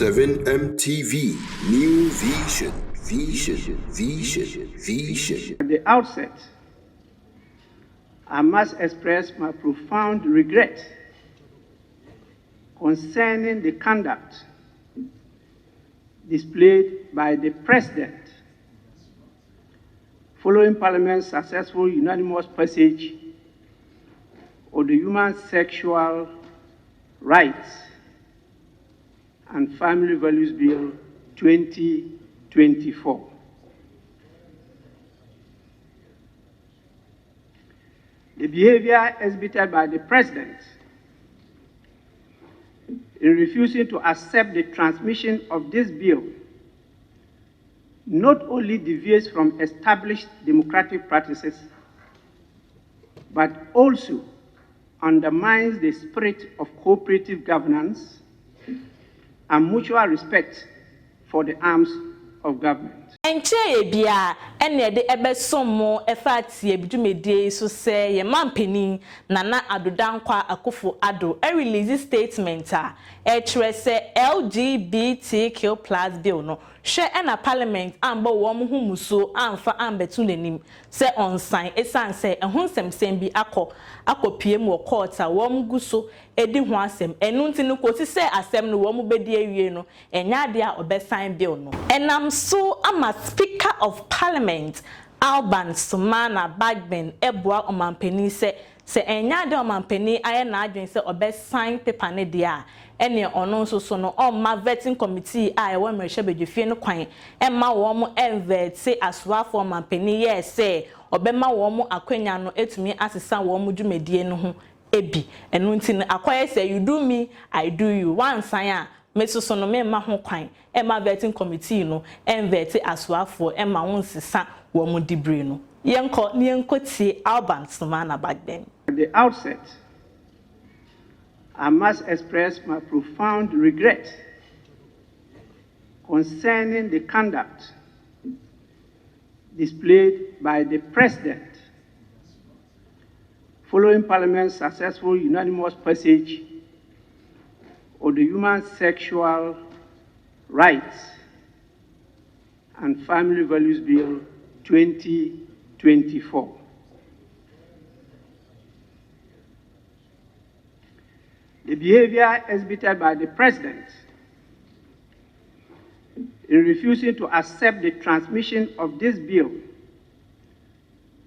7MTV, New Vision, Vision, Vision, Vision. At the outset, I must express my profound regret concerning the conduct displayed by the President following Parliament's successful unanimous passage of the Human Sexual Rights and Family Values Bill 2024. The behavior exhibited by the President in refusing to accept the transmission of this bill not only deviates from established democratic practices, but also undermines the spirit of cooperative governance and mutual respect for the arms of government. Enche bia ene de ebesomo efati ebidumedie so say ye mampeni Nana Addo Dankwa Akufo Addo a release statement e kire say LGBTQ+ bill no hwe na parliament ambo wo mo humuso amfa ambetu nanim say onsan esan say ehonsem bi akopie mu court a wo mguso edi ho asem enu nti no kwoti say asem no wo mo bedi awie no enya ade a obesan bill no enam so ama Speaker of Parliament Alban Sumana Bagben Ebua Omampeni se enya de Omampeni aye na adwen se obe sign paper ne dia ene ono so no ma vetting committee a e wo mrehye bedwefie no kwan emma wo mo envete aswa for Omampeni ye se obema wo mo akwanya no etumi asesa wo mo dwumedie no ho ebi enu nti akoye se you do me I do you one sign a meso no me ma ho kwan emma vetting committee no envete aswafo emma won sisa wo mo dibre no yenko tie Alban Sumana Bagben. At the outset, I must express my profound regret concerning the conduct displayed by the President following Parliament's successful unanimous passage of the Human Sexual Rights and Family Values Bill 2024. The behavior exhibited by the President in refusing to accept the transmission of this bill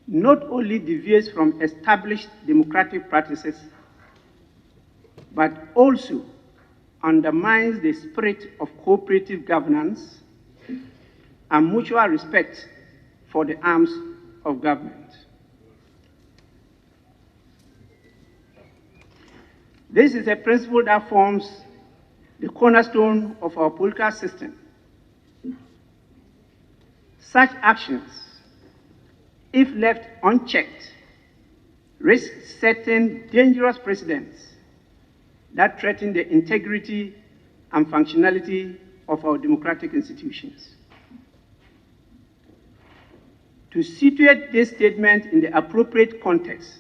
not only deviates from established democratic practices, but also undermines the spirit of cooperative governance and mutual respect for the arms of government. This is a principle that forms the cornerstone of our political system. Such actions, if left unchecked, risk setting dangerous precedents that threaten the integrity and functionality of our democratic institutions. To situate this statement in the appropriate context,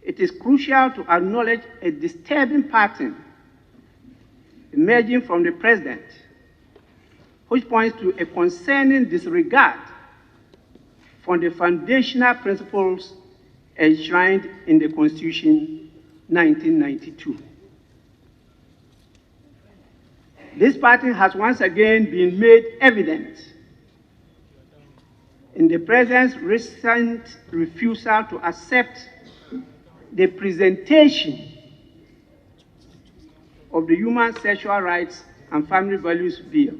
it is crucial to acknowledge a disturbing pattern emerging from the President, which points to a concerning disregard for the foundational principles enshrined in the Constitution 1992. This pattern has once again been made evident in the President's recent refusal to accept the presentation of the Human Sexual Rights and Family Values Bill.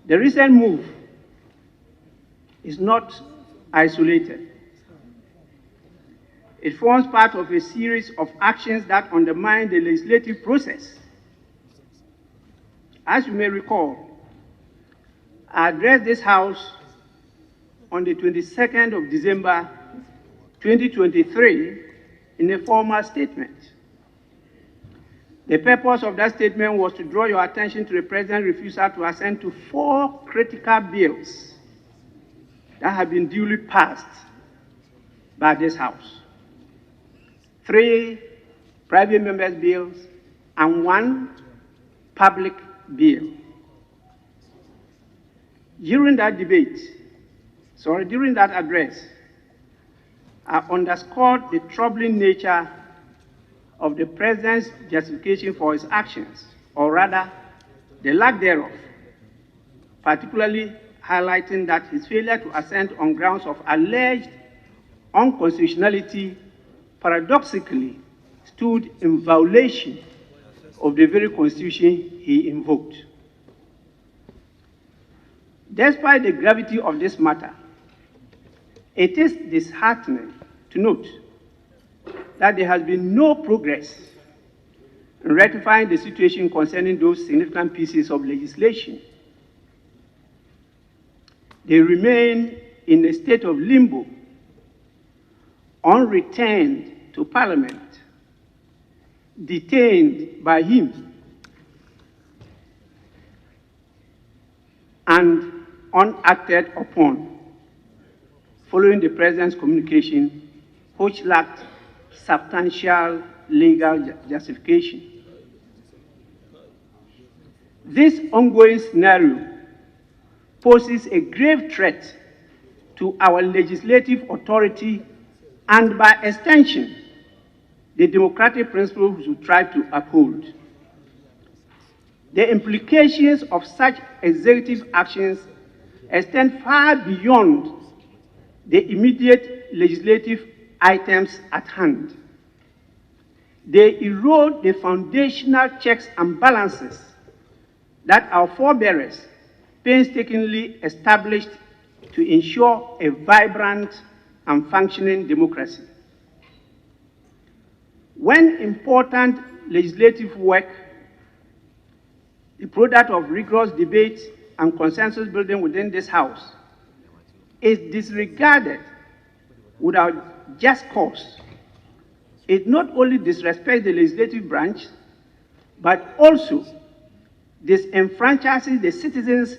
The recent move is not isolated. It forms part of a series of actions that undermine the legislative process. As you may recall, I addressed this House on the 22nd of December 2023 in a formal statement. The purpose of that statement was to draw your attention to the President's refusal to assent to 4 critical bills that have been duly passed by this House. 3 private members' bills and one public bill. During that address, I underscored the troubling nature of the President's justification for his actions, or rather, the lack thereof, particularly highlighting that his failure to assent on grounds of alleged unconstitutionality paradoxically stood in violation of the very constitution he invoked. Despite the gravity of this matter, it is disheartening to note that there has been no progress in rectifying the situation concerning those significant pieces of legislation. They remain in a state of limbo, unreturned to Parliament, detained by him, and unacted upon, following the President's communication, which lacked substantial legal justification. This ongoing scenario poses a grave threat to our legislative authority and, by extension, the democratic principles we try to uphold. The implications of such executive actions extend far beyond the immediate legislative items at hand. They erode the foundational checks and balances that our forebears painstakingly established to ensure a vibrant and functioning democracy. When important legislative work, the product of rigorous debate and consensus building within this House, is disregarded without just cause, it not only disrespects the legislative branch, but also disenfranchises the citizens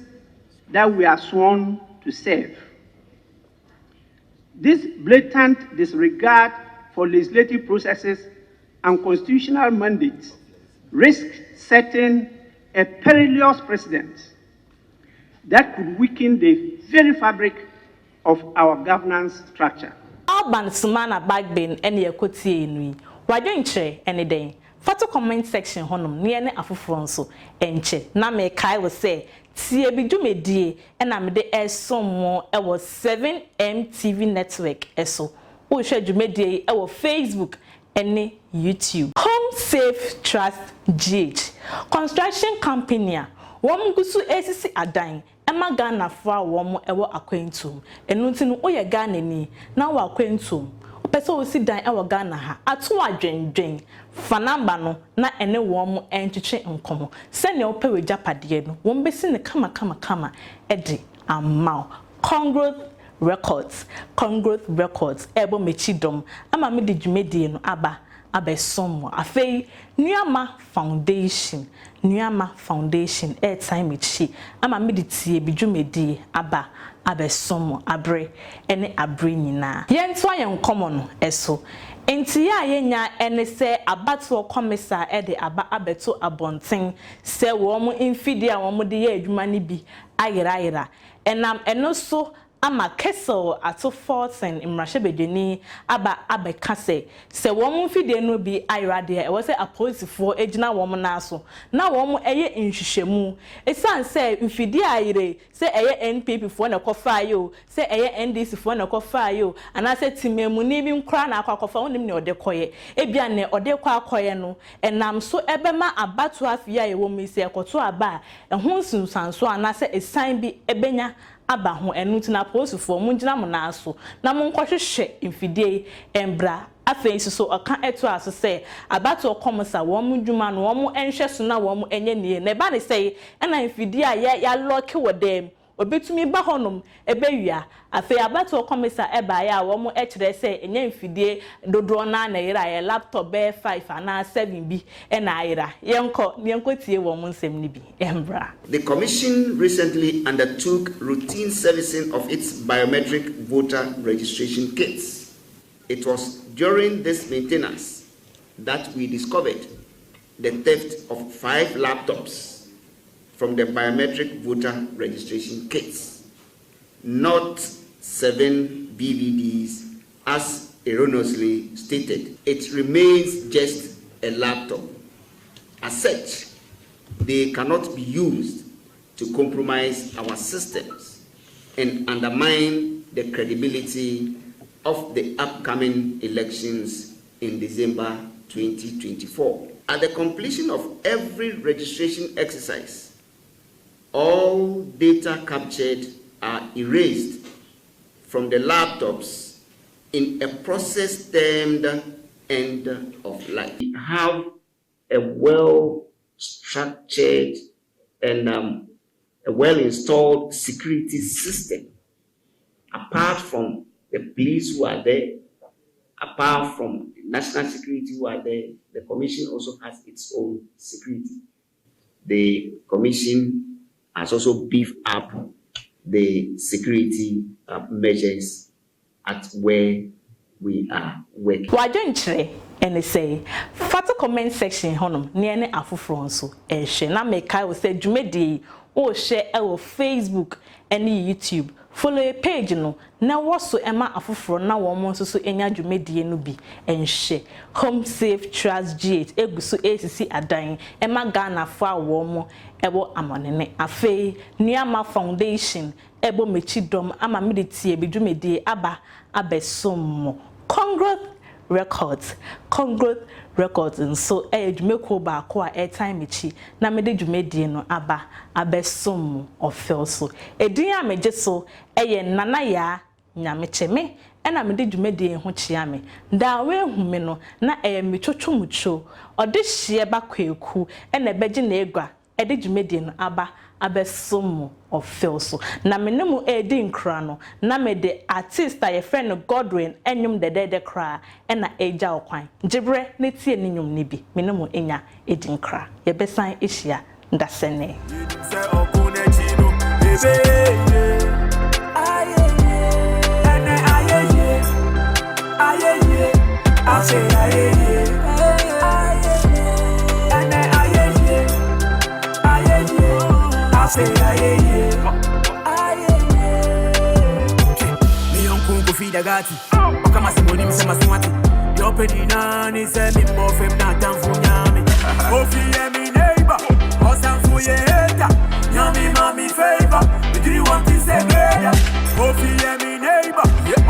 that we are sworn to serve. This blatant disregard for legislative processes and constitutional mandates risks setting a perilous precedent that could weaken the very fabric of our governance structure. Alban Sumana Bagbin any ekoti enui. Wadwenche any day. Fato comment section honum near ne afufronso enche. Na me kai will say tie bi dwumedie na me de eso mo e was 7M TV network eso. Wo hwe dwumedie e was Facebook any YouTube. Home Safe Trust GH. Construction company a wom gusu esisi adan ema Ghana fo a wom ewo akwantum. Enu nti no oye Ghana ni na wo akwantum. Opese wo si dan ewo Ghana ha. Ato adwendwen fa namba no na ene wom entwetwe nkomo. Se ne ope we japade no wom besi ne kama edi amao. Congress Records ebo mechidom ama me de dwumedie no abesom afei Nuama Foundation airtime echi ama me de tie bi dwumedie abesom abre ene abre nyina yento ayenkomo no eso enti ya yenya ene se abato commissar de abeto abonten se wo mo infidi a wo mo de ye adwuma ne bi ayira enam eno so ama Kessel ato 14 imrahye bedwani abeka se won mfide no bi ayrade e wo se apolisifoɔ egina won na so na won eye nhwehwemu esan se mfide ayire se eye NPP foɔ na kɔfa yo se eye NDC foɔ na kɔfa yo ana se timemu ni bi nkra na akɔfa wonim ne ode koye ebia ne ode kɔ akoye no enam so ebema abato afia ye wo mi se ekoto aba ehun sunsanso ana se esan bi ebenya aba ho enuti na posufo munjina mo na so na mo nkɔhwehwɛ mfidie embra afei so ɔka eto aso sɛ abato komsa wo mo dwuma no wo mo enhwɛ so na wo mo enye nie na ba ne sɛ ɛna mfidie a ya lock wo dem obetumi ba honom ebewia afei abato komsa eba ya wo mo ekyerɛ sɛ enye mfidie dodo na yira ya laptop be 5 ana 7 bi ɛna ayira yenko tie wo mo nsɛm ni bi embra. The commission recently undertook routine servicing of its biometric voter registration kits. It was during this maintenance that we discovered the theft of 5 laptops from the biometric voter registration kits, not 7 BVDs as erroneously stated. It remains just a laptop. As such, they cannot be used to compromise our systems and undermine the credibility of the upcoming elections in December 2024. At the completion of every registration exercise, all data captured are erased from the laptops in a process termed end of life. We have a well-structured and a well-installed security system. Apart from the police who are there, apart from the national security who are there, the commission also has its own security. The commission has also beefed up the security measures at where we are working. Wajonchre and say, Fata comment section honum, near afufron so, she na make I will say Jumedi or share our Facebook and YouTube. Follow a page no na waso ema afufro na wo so enya dwumedie no bi enhye home safe trust gate eguso ACC adan ema Ghana fo awo mo ebo amonene afei niama foundation ebo mechidom ama meditie bi dwumedie aba abesom Congress records and so dwumeko ba ko a airtime echi na mede dwumedie no aba abesom ofel so edin a meje so nana ya nyamecheme ena mede dwumedie ho chia me da we hume no na metwotwomucho ode hye ba kwaku ena beje na egwa ede dwumedie no aba abesom ofel so na menemu edi nkra no na mede artist a ye friend Godwin enyum de kra ena eja okwan gibre ne tie ne nyum ne bi menemu enya edi nkra ye besan ehia ndasene se okune chino bebe Gati, kama simoni msema simati yopedi nani semi mofem na tanfunyami ofi emi neighbor osanfuye heta nyami mami favor we do want to say better ofi emi neighbor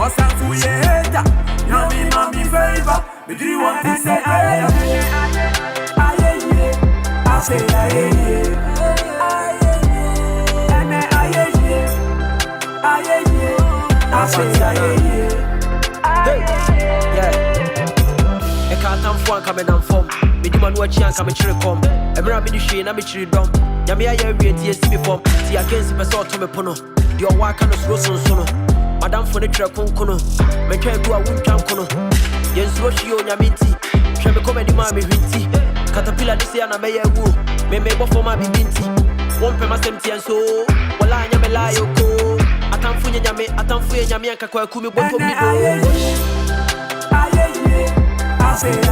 osanfuye heta nyami mami favor we do want to say better I say coming on from me demand watch and come chire come emra me hwe na me chire dom nyame ya wie tie si me form ti against me so to me pono de o wa ka no so so no madam fo ne twere konkono me twa gu a wuntwan kono yensu hwe o nyame ti hwe me comedy ma me hwinti caterpillar this year na me ya gu me bo for ma bibinti won pe ma semti enso wala nya me la yoko atamfu nyame anka kwa ku me boto mi do I say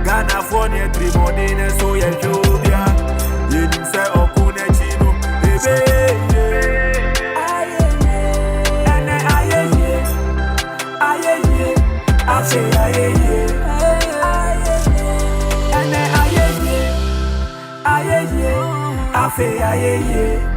Ghana for ne tribodine so ye jobia yenim se okune chino bebe aye